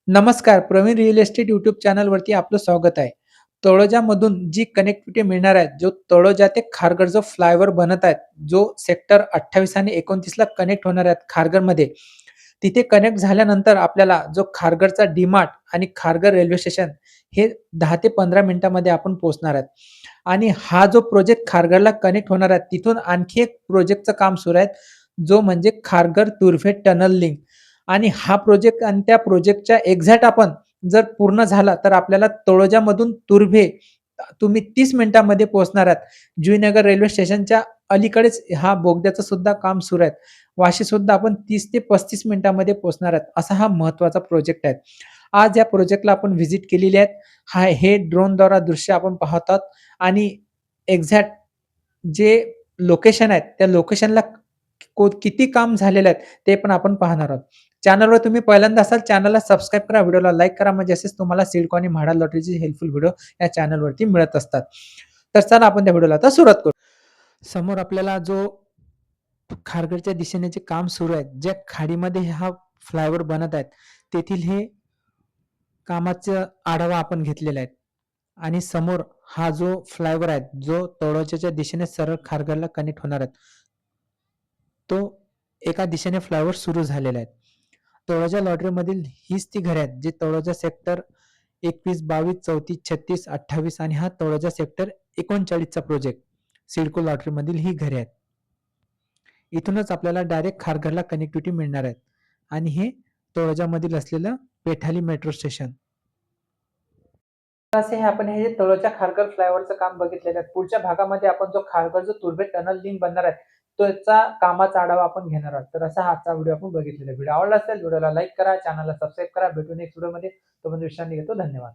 नमस्कार, Pravin real estate YouTube चॅनलवरती आपलं स्वागत आहे. तळोजामधून जी कनेक्टिव्हिटी मिळणार आहे, जो तळोजा ते खारघर जो फ्लायओव्हर बनत आहेत, जो सेक्टर 28 आणि 29 ला कनेक्ट होणार आहेत खारघरमध्ये. तिथे कनेक्ट झाल्यानंतर आपल्याला जो खारघरचा डी-मार्ट आणि खारघर रेल्वे स्टेशन हे 10 ते 15 मिनिटांमध्ये आपण पोहोचणार आहेत. आणि हा जो प्रोजेक्ट खारघरला कनेक्ट होणार आहे, तिथून आणखी एक प्रोजेक्टचं काम सुरू आहे, जो म्हणजे खारघर तुर्भे टनल लिंक. आणि हा प्रोजेक्ट आणि त्या प्रोजेक्टच्या एक्झॅक्ट आपण जर पूर्ण झाला, तर आपल्याला तळोजामधून तुर्भे तुम्ही 30 मिनिटांमध्ये पोहोचणार आहात. जुईनगर रेल्वे स्टेशनच्या अलीकडेच हा बोगद्याचं सुद्धा काम सुरू आहे. वाशीसुद्धा आपण 30 ते 35 मिनिटांमध्ये पोहोचणार आहात. असा हा महत्त्वाचा प्रोजेक्ट आहे. आज या प्रोजेक्टला आपण व्हिजिट केलेली आहे. हे ड्रोनद्वारा दृश्य आपण पाहत आहोत आणि एक्झॅक्ट जे लोकेशन आहे, त्या लोकेशनला किती काम झालेलं आहे, ते पण आपण पाहणार आहोत. चॅनलवर तुम्ही पहिल्यांदा असाल, चॅनलला सबस्क्राईब करा, व्हिडिओला लाईक करा, म्हणजे असेच तुम्हाला सिडको आणि म्हाडा लॉटरीची हेल्पफुल व्हिडिओ या चॅनलवरती मिळत असतात. तर चला आपण त्या व्हिडिओला आता सुरुवात करू. समोर आपल्याला जो खारघरच्या दिशेने जे काम सुरू आहे, ज्या खाडीमध्ये हा फ्लायओव्हर बनत आहेत, तेथील हे कामाचा आढावा आपण घेतलेला आहे. आणि समोर हा जो फ्लायओव्हर आहे, जो तळोजाच्या दिशेने सरळ खारघरला कनेक्ट होणार आहे, तो एका दिशेने फ्लायओव्हर सुरू झालेला आहे. तळोजा लॉटरीमधील हीच ती घरे आहेत, जी तळोजा सेक्टर 21, 22, 34, 36, 28 आणि हा तळोजा सेक्टर 39 चा प्रोजेक्ट सिडको लॉटरीमधील ही घरे आहेत. इथूनच आपल्याला डायरेक्ट खारघरला कनेक्टिव्हिटी मिळणार आहे आणि हे तळोजामधील असलेलं पेठाली मेट्रो स्टेशन. असे हे आपण हे तळोजा खारघर फ्लायओव्हरचं काम बघितलेलं आहे. पुढच्या भागामध्ये आपण जो खारघर जो तुर्भे टनल लिंक बनणार आहे, त्याचा कामाचा आढावा आपण घेणार आहोत. तर असा हा आजचा व्हिडिओ आपण बघितलेला आहे. व्हिडिओ आवडला असेल, व्हिडिओला लाईक करा, चॅनलला सबस्क्राईब करा. भेटू नेक्स्ट व्हिडिओमध्ये. तोपर्यंत विश्रांती घेतो. धन्यवाद.